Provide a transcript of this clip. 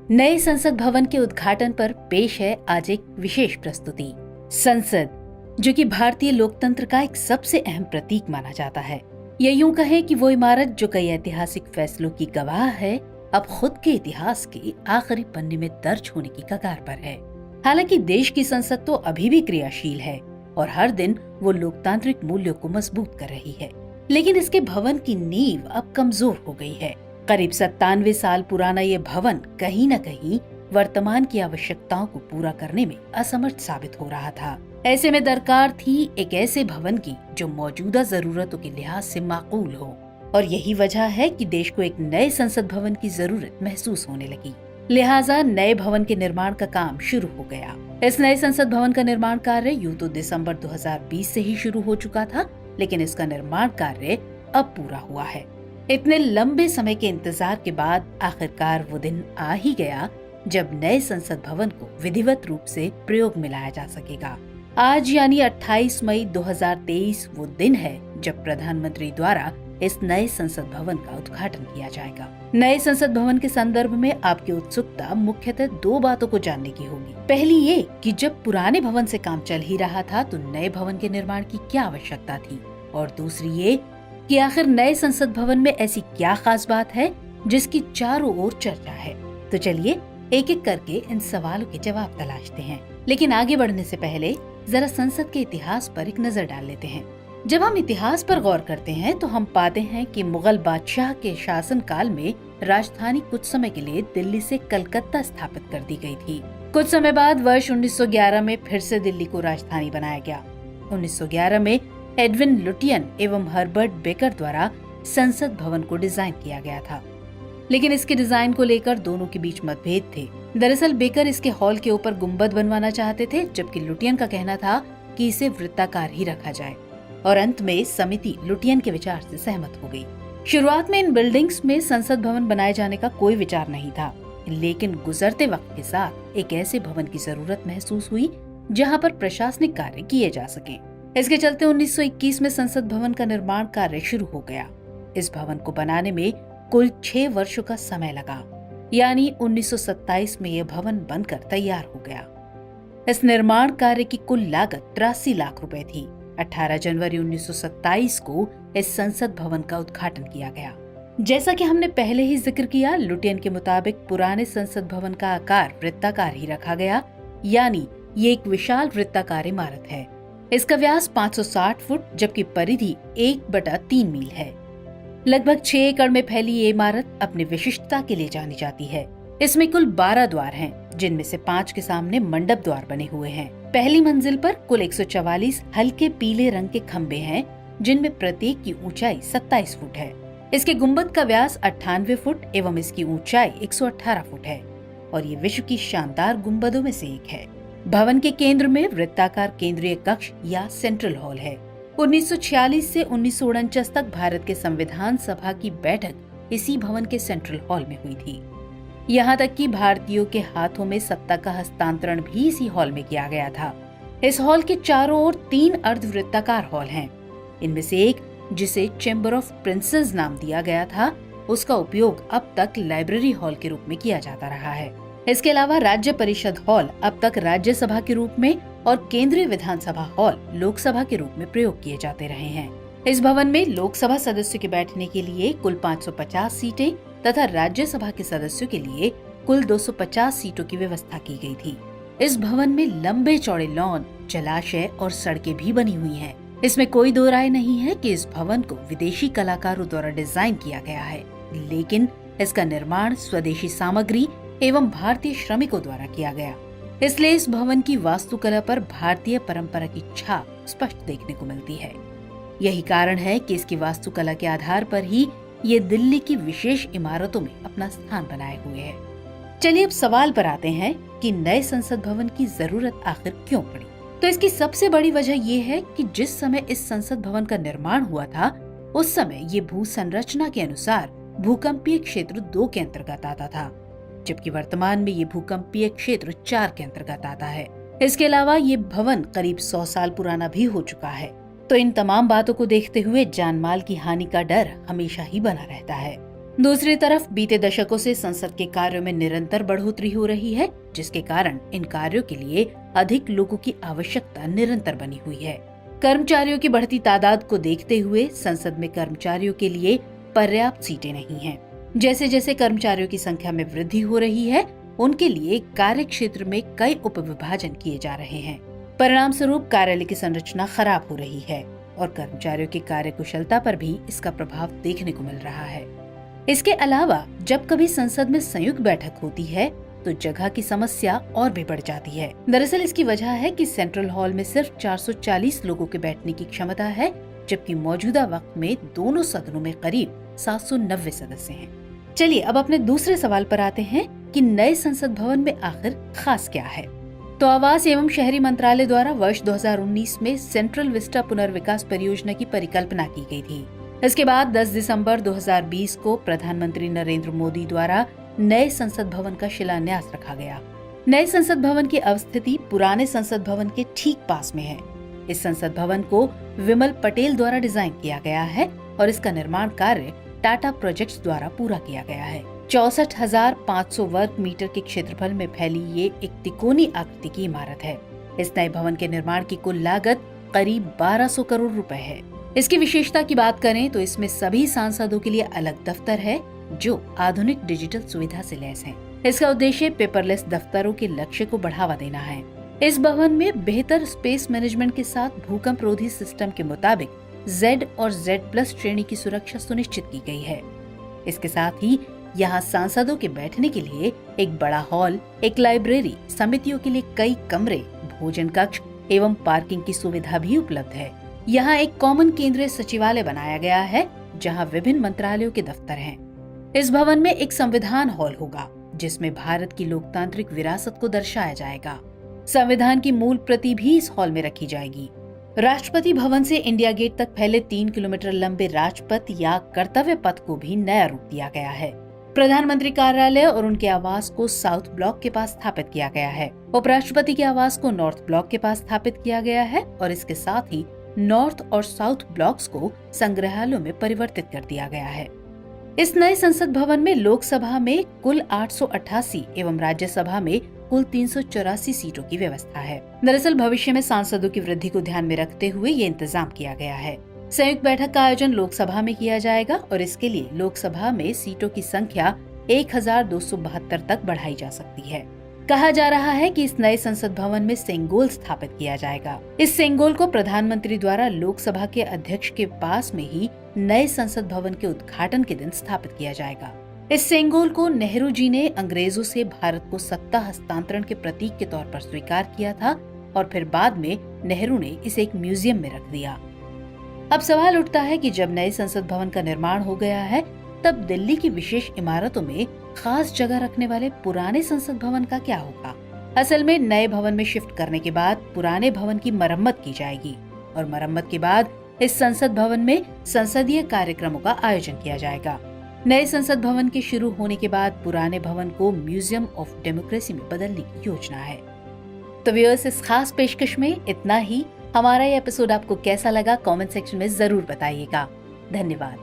नए संसद भवन के उद्घाटन पर पेश है आज एक विशेष प्रस्तुति। संसद, जो कि भारतीय लोकतंत्र का एक सबसे अहम प्रतीक माना जाता है। या यूं कहें कि वो इमारत जो कई ऐतिहासिक फैसलों की गवाह है, अब खुद के इतिहास के आखिरी पन्ने में दर्ज होने की कगार पर है। हालांकि देश की संसद तो अभी भी क्रियाशील है और हर दिन वो लोकतांत्रिक मूल्यों को मजबूत कर रही है, लेकिन इसके भवन की नींव अब कमजोर हो गई है। करीब 97 साल पुराना ये भवन कहीं न कहीं वर्तमान की आवश्यकताओं को पूरा करने में असमर्थ साबित हो रहा था। ऐसे में दरकार थी एक ऐसे भवन की जो मौजूदा जरूरतों के लिहाज से माकूल हो, और यही वजह है कि देश को एक नए संसद भवन की जरूरत महसूस होने लगी। लिहाजा नए भवन के निर्माण का काम शुरू हो गया। इस नए संसद भवन का निर्माण कार्य यूं तो दिसंबर 2020 से ही शुरू हो चुका था, लेकिन इसका निर्माण कार्य अब पूरा हुआ है। इतने लंबे समय के इंतजार के बाद आखिरकार वो दिन आ ही गया जब नए संसद भवन को विधिवत रूप से प्रयोग में लाया जा सकेगा। आज यानी 28 मई 2023 वो दिन है जब प्रधानमंत्री द्वारा इस नए संसद भवन का उद्घाटन किया जाएगा। नए संसद भवन के संदर्भ में आपकी उत्सुकता मुख्यतः दो बातों को जानने की होगी। पहली ये कि जब पुराने भवन से काम चल ही रहा था तो नए भवन के निर्माण की क्या आवश्यकता थी, और दूसरी ये कि आखिर नए संसद भवन में ऐसी क्या खास बात है जिसकी चारों ओर चर्चा है। तो चलिए एक एक करके इन सवालों के जवाब तलाशते हैं। लेकिन आगे बढ़ने से पहले जरा संसद के इतिहास पर एक नजर डाल लेते हैं। जब हम इतिहास पर गौर करते हैं तो हम पाते हैं कि मुगल बादशाह के शासन काल में राजधानी कुछ समय के लिए दिल्ली से कलकत्ता स्थापित कर दी गई थी। कुछ समय बाद वर्ष 1911 में फिर से दिल्ली को राजधानी बनाया गया। 1911 में एडविन लुटियन एवं हर्बर्ट बेकर द्वारा संसद भवन को डिजाइन किया गया था, लेकिन इसके डिजाइन को लेकर दोनों के बीच मतभेद थे। दरअसल बेकर इसके हॉल के ऊपर गुंबद बनवाना चाहते थे, जबकि लुटियन का कहना था कि इसे वृत्ताकार ही रखा जाए, और अंत में समिति लुटियन के विचार से सहमत हो गई। शुरुआत में इन बिल्डिंग्स में संसद भवन बनाए जाने का कोई विचार नहीं था, लेकिन गुजरते वक्त के साथ एक ऐसे भवन की जरूरत महसूस हुई जहाँ पर प्रशासनिक कार्य किए जा सके। इसके चलते 1921 में संसद भवन का निर्माण कार्य शुरू हो गया। इस भवन को बनाने में कुल 6 वर्षों का समय लगा, यानी 1927 में यह भवन बनकर तैयार हो गया। इस निर्माण कार्य की कुल लागत 83 लाख रुपए थी। 18 जनवरी 1927 को इस संसद भवन का उद्घाटन किया गया। जैसा कि हमने पहले ही जिक्र किया, लुटियन के मुताबिक पुराने संसद भवन का आकार वृत्ताकार ही रखा गया, यानी ये एक विशाल वृत्ताकार इमारत है। इसका व्यास 560 फुट जबकि परिधि 1/3 मील है। लगभग 6 एकड़ में फैली ये इमारत अपनी विशिष्टता के लिए जानी जाती है। इसमें कुल 12 द्वार हैं, जिनमें से 5 के सामने मंडप द्वार बने हुए हैं। पहली मंजिल पर कुल 144 हल्के पीले रंग के खम्भे हैं, जिनमें प्रत्येक की ऊंचाई 27 फुट है। इसके गुंबद का व्यास 98 फुट एवं इसकी ऊंचाई 118 फुट है, और ये विश्व की शानदार गुंबदों में से एक है। भवन के केंद्र में वृत्ताकार केंद्रीय कक्ष या सेंट्रल हॉल है। 1946 से 1949 तक भारत के संविधान सभा की बैठक इसी भवन के सेंट्रल हॉल में हुई थी। यहाँ तक कि भारतीयों के हाथों में सत्ता का हस्तांतरण भी इसी हॉल में किया गया था। इस हॉल के चारों ओर 3 अर्धवृत्ताकार हॉल हैं। इनमें से एक, जिसे चैम्बर ऑफ प्रिंसेस नाम दिया गया था, उसका उपयोग अब तक लाइब्रेरी हॉल के रूप में किया जाता रहा है। इसके अलावा राज्य परिषद हॉल अब तक राज्यसभा के रूप में और केंद्रीय विधानसभा हॉल लोकसभा के रूप में प्रयोग किए जाते रहे हैं। इस भवन में लोकसभा सदस्यों के बैठने के लिए कुल 550 सीटें तथा राज्यसभा के सदस्यों के लिए कुल 250 सीटों की व्यवस्था की गई थी। इस भवन में लंबे चौड़े लॉन, जलाशय और सड़कें भी बनी हुई हैं। इसमें कोई दो राय नहीं है कि इस भवन को विदेशी कलाकारों द्वारा डिजाइन किया गया है, लेकिन इसका निर्माण स्वदेशी सामग्री एवं भारतीय श्रमिकों द्वारा किया गया। इसलिए इस भवन की वास्तुकला पर भारतीय परंपरा की छाप स्पष्ट देखने को मिलती है। यही कारण है कि इसकी वास्तुकला के आधार पर ही ये दिल्ली की विशेष इमारतों में अपना स्थान बनाए हुए है। चलिए अब सवाल पर आते हैं कि नए संसद भवन की जरूरत आखिर क्यों पड़ी। तो इसकी सबसे बड़ी वजह ये है कि जिस समय इस संसद भवन का निर्माण हुआ था, उस समय ये भू संरचना के अनुसार भूकंपीय क्षेत्र 2 के अंतर्गत आता था, जबकि वर्तमान में ये भूकंपीय क्षेत्र 4 के अंतर्गत आता है। इसके अलावा ये भवन करीब 100 साल पुराना भी हो चुका है। तो इन तमाम बातों को देखते हुए जानमाल की हानि का डर हमेशा ही बना रहता है। दूसरी तरफ बीते दशकों से संसद के कार्यों में निरंतर बढ़ोतरी हो रही है, जिसके कारण इन कार्यों के लिए अधिक लोगों की आवश्यकता निरंतर बनी हुई है। कर्मचारियों की बढ़ती तादाद को देखते हुए संसद में कर्मचारियों के लिए पर्याप्त सीटें नहीं हैं। जैसे जैसे कर्मचारियों की संख्या में वृद्धि हो रही है, उनके लिए कार्य क्षेत्र में कई उपविभाजन किए जा रहे हैं। परिणाम स्वरूप कार्यालय की संरचना खराब हो रही है और कर्मचारियों की कार्यकुशलता पर भी इसका प्रभाव देखने को मिल रहा है। इसके अलावा जब कभी संसद में संयुक्त बैठक होती है तो जगह की समस्या और भी बढ़ जाती है। दरअसल इसकी वजह है कि सेंट्रल हॉल में सिर्फ 440 लोगों के बैठने की क्षमता है, जबकि मौजूदा वक्त में दोनों सदनों में करीब 790 सदस्य हैं। चलिए अब अपने दूसरे सवाल पर आते हैं कि नए संसद भवन में आखिर खास क्या है। तो आवास एवं शहरी मंत्रालय द्वारा वर्ष 2019 में सेंट्रल विस्टा पुनर्विकास परियोजना की परिकल्पना की गई थी। इसके बाद 10 दिसंबर 2020 को प्रधानमंत्री नरेंद्र मोदी द्वारा नए संसद भवन का शिलान्यास रखा गया। नए संसद भवन की अवस्थिति पुराने संसद भवन के ठीक पास में है। इस संसद भवन को विमल पटेल द्वारा डिजाइन किया गया है और इसका निर्माण कार्य टाटा प्रोजेक्ट्स द्वारा पूरा किया गया है। 64,500 वर्ग मीटर के क्षेत्रफल में फैली ये एक तिकोनी आकृति की इमारत है। इस नए भवन के निर्माण की कुल लागत करीब 1200 करोड़ रुपए है। इसकी विशेषता की बात करें तो इसमें सभी सांसदों के लिए अलग दफ्तर है जो आधुनिक डिजिटल सुविधा से लैस है। इसका उद्देश्य पेपरलेस दफ्तरों के लक्ष्य को बढ़ावा देना है। इस भवन में बेहतर स्पेस मैनेजमेंट के साथ भूकंप रोधी सिस्टम के मुताबिक Z और Z+ श्रेणी की सुरक्षा सुनिश्चित की गई है। इसके साथ ही यहाँ सांसदों के बैठने के लिए एक बड़ा हॉल, एक लाइब्रेरी, समितियों के लिए कई कमरे, भोजन कक्ष एवं पार्किंग की सुविधा भी उपलब्ध है। यहाँ एक कॉमन केंद्रीय सचिवालय बनाया गया है जहाँ विभिन्न मंत्रालयों के दफ्तर हैं। इस भवन में एक संविधान हॉल होगा जिसमें भारत की लोकतांत्रिक विरासत को दर्शाया जाएगा। संविधान की मूल प्रति भी इस हॉल में रखी जाएगी। राष्ट्रपति भवन से इंडिया गेट तक फैले 3 किलोमीटर लंबे राजपथ या कर्तव्य पथ को भी नया रूप दिया गया है। प्रधानमंत्री कार्यालय और उनके आवास को साउथ ब्लॉक के पास स्थापित किया गया है। उपराष्ट्रपति के आवास को नॉर्थ ब्लॉक के पास स्थापित किया गया है और इसके साथ ही नॉर्थ और साउथ ब्लॉक्स को संग्रहालयों में परिवर्तित कर दिया गया है। इस नए संसद भवन में लोकसभा में कुल 888 एवं राज्यसभा में कुल 384 सीटों की व्यवस्था है। दरअसल भविष्य में सांसदों की वृद्धि को ध्यान में रखते हुए ये इंतजाम किया गया है। संयुक्त बैठक का आयोजन लोकसभा में किया जाएगा और इसके लिए लोकसभा में सीटों की संख्या 1272 तक बढ़ाई जा सकती है। कहा जा रहा है कि इस नए संसद भवन में सेंगोल स्थापित किया जाएगा। इस सेंगोल को प्रधानमंत्री द्वारा लोकसभा के अध्यक्ष के पास में ही नए संसद भवन के उद्घाटन के दिन स्थापित किया जाएगा। इस सेंगोल को नेहरू जी ने अंग्रेजों से भारत को सत्ता हस्तांतरण के प्रतीक के तौर पर स्वीकार किया था और फिर बाद में नेहरू ने इसे एक म्यूजियम में रख दिया। अब सवाल उठता है कि जब नए संसद भवन का निर्माण हो गया है तब दिल्ली की विशेष इमारतों में खास जगह रखने वाले पुराने संसद भवन का क्या होगा। असल में नए भवन में शिफ्ट करने के बाद पुराने भवन की मरम्मत की जाएगी और मरम्मत के बाद इस संसद भवन में संसदीय कार्यक्रमों का आयोजन किया जाएगा। नए संसद भवन के शुरू होने के बाद पुराने भवन को म्यूजियम ऑफ डेमोक्रेसी में बदलने की योजना है। तो व्यूअर्स, इस खास पेशकश में इतना ही। हमारा ये एपिसोड आपको कैसा लगा कमेंट सेक्शन में जरूर बताइएगा। धन्यवाद।